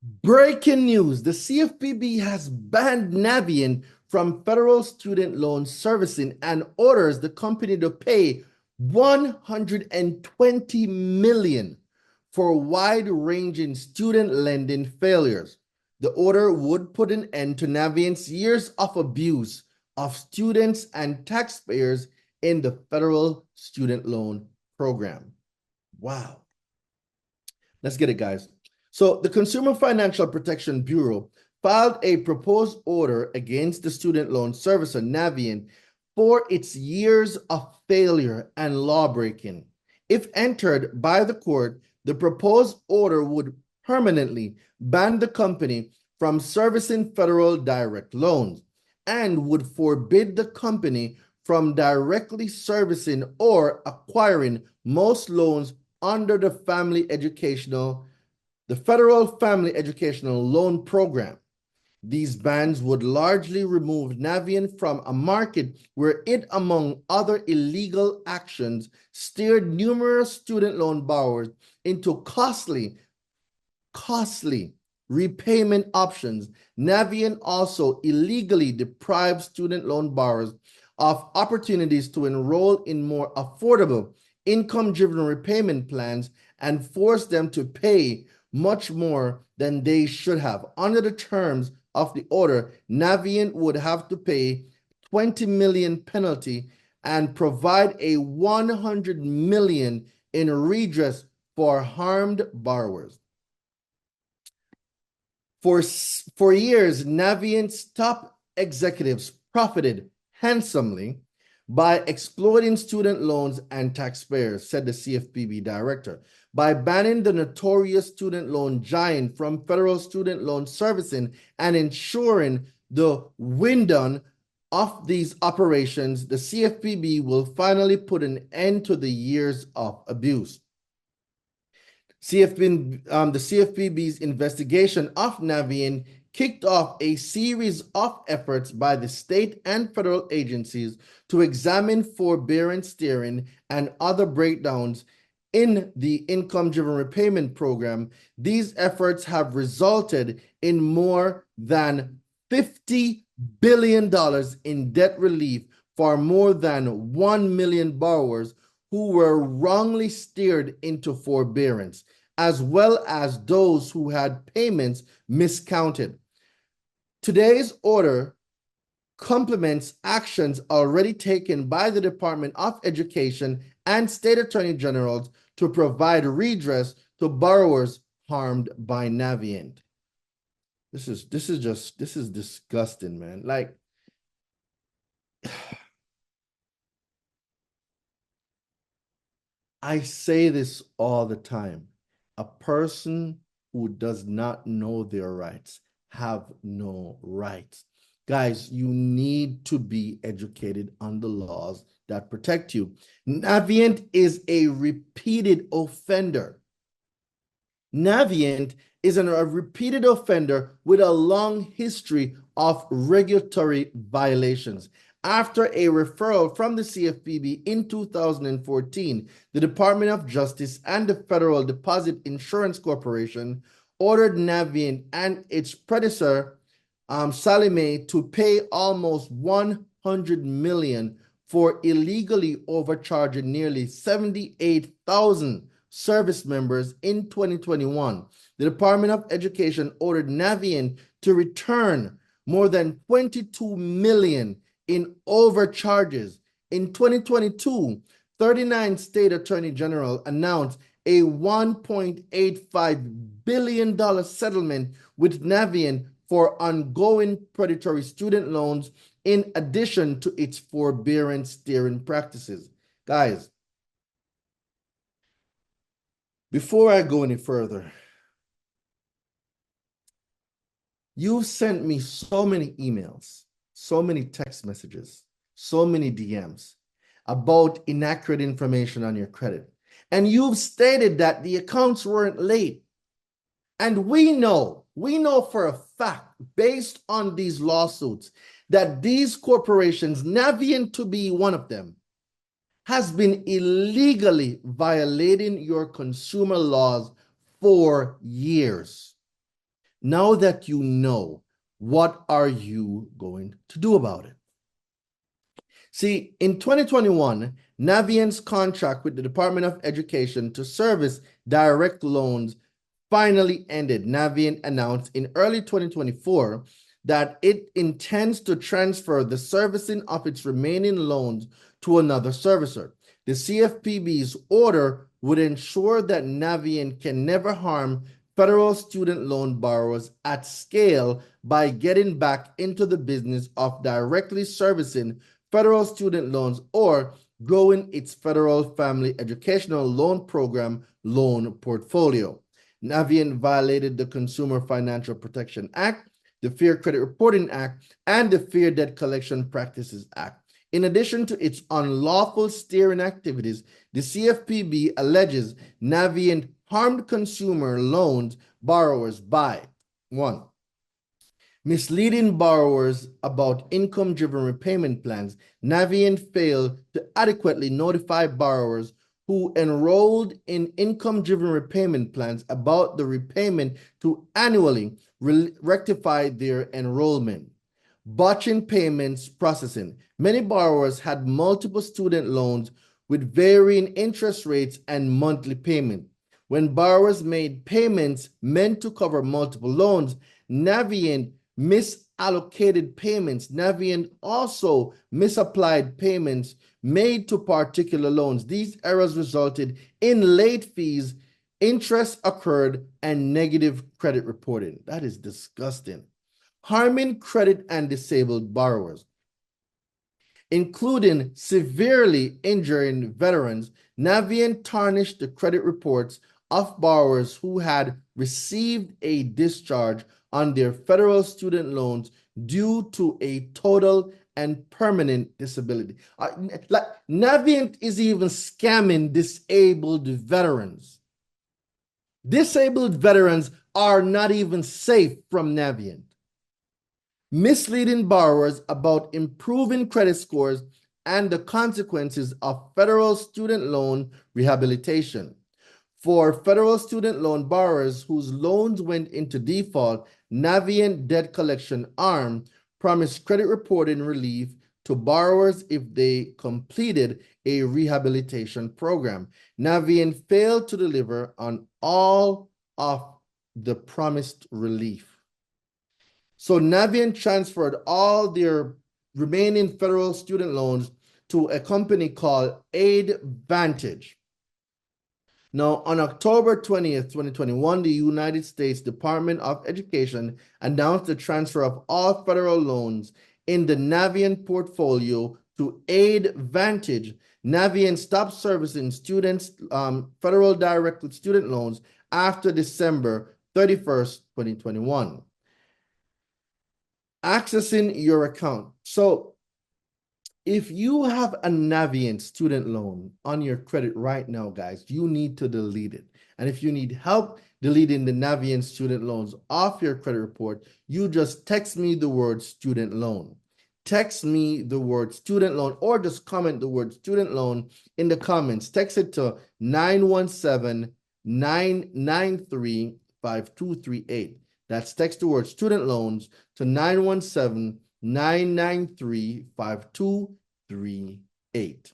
Breaking news, the CFPB has banned Navient from federal student loan servicing and orders the company to pay $120 million for wide-ranging student lending failures. The order would put an end to Navient's years of abuse of students and taxpayers in the federal student loan program. Wow. Let's get it, guys. So the Consumer Financial Protection Bureau filed a proposed order against the student loan servicer Navient for its years of failure and lawbreaking. If entered by the court, the proposed order would permanently ban the company from servicing federal direct loans and would forbid the company from directly servicing or acquiring most loans under the Federal Family Educational Loan Program. These bans would largely remove Navient from a market where it, among other illegal actions, steered numerous student loan borrowers into costly repayment options. Navient also illegally deprived student loan borrowers of opportunities to enroll in more affordable, income-driven repayment plans and forced them to pay much more than they should have. Under the terms of the order, Navient would have to pay $20 million penalty and provide a $100 million in redress for harmed borrowers. For years, Navient's top executives profited handsomely by exploiting student loans and taxpayers, said the CFPB director. By banning the notorious student loan giant from federal student loan servicing and ensuring the wind-down of these operations, the CFPB will finally put an end to the years of abuse. The CFPB's investigation of Navient kicked off a series of efforts by the state and federal agencies to examine forbearance steering and other breakdowns in the income-driven repayment program. These efforts have resulted in more than $50 billion in debt relief for more than 1 million borrowers who were wrongly steered into forbearance, as well as those who had payments miscounted. Today's order complements actions already taken by the Department of Education and state attorney generals to provide redress to borrowers harmed by Navient. This is disgusting, man. Like, I say this all the time. A person who does not know their rights have no rights. Guys, you need to be educated on the laws that protect you. Navient is a repeated offender. Navient is a repeated offender with a long history of regulatory violations. After a referral from the CFPB in 2014, the Department of Justice and the Federal Deposit Insurance Corporation ordered Navient and its predecessor, Sallie Mae, to pay almost $100 million for illegally overcharging nearly 78,000 service members in 2021. The Department of Education ordered Navient to return more than $22 million in overcharges. In 2022, 39 state attorney general announced a $1.85 billion settlement with Navient for ongoing predatory student loans, in addition to its forbearance steering practices. Guys, before I go any further, you sent me so many emails, so many text messages, so many DMs about inaccurate information on your credit. And you've stated that the accounts weren't late. And we know for a fact, based on these lawsuits, that these corporations, Navient to be one of them, has been illegally violating your consumer laws for years. Now that you know, what are you going to do about it? See, in 2021, Navient's contract with the Department of Education to service direct loans finally ended. Navient announced in early 2024 that it intends to transfer the servicing of its remaining loans to another servicer. The CFPB's order would ensure that Navient can never harm federal student loan borrowers at scale by getting back into the business of directly servicing federal student loans or growing its federal family educational loan program loan portfolio. Navient violated the Consumer Financial Protection Act, the Fair Credit Reporting Act, and the Fair Debt Collection Practices Act. In addition to its unlawful steering activities, the CFPB alleges Navient harmed consumer loans borrowers by 1. Misleading borrowers about income-driven repayment plans. Navient failed to adequately notify borrowers who enrolled in income-driven repayment plans about the repayment to annually rectify their enrollment. Botching payments processing. Many borrowers had multiple student loans with varying interest rates and monthly payment. When borrowers made payments meant to cover multiple loans, Navient misallocated payments. Navient also misapplied payments made to particular loans. These errors resulted in late fees, interest occurred, and negative credit reporting. That is disgusting. Harming credit and disabled borrowers, including severely injuring veterans. Navient tarnished the credit reports of borrowers who had received a discharge on their federal student loans due to a total and permanent disability. Navient is even scamming disabled veterans. Disabled veterans are not even safe from Navient. Misleading borrowers about improving credit scores and the consequences of federal student loan rehabilitation. For federal student loan borrowers whose loans went into default, Navient Debt Collection Arm promised credit reporting relief to borrowers if they completed a rehabilitation program. Navient failed to deliver on all of the promised relief. So Navient transferred all their remaining federal student loans to a company called AidVantage. Now, on October 20th, 2021, the United States Department of Education announced the transfer of all federal loans in the Navient portfolio to AidVantage. Navient stopped servicing students' federal direct student loans after December 31st, 2021. Accessing your account. So if you have a Navient student loan on your credit right now, guys, you need to delete it. And if you need help deleting the Navient student loans off your credit report, you just text me the word student loan. Text me the word student loan or just comment the word student loan in the comments. Text it to 917-993-5238. That's text the word student loans to 917-993-5238.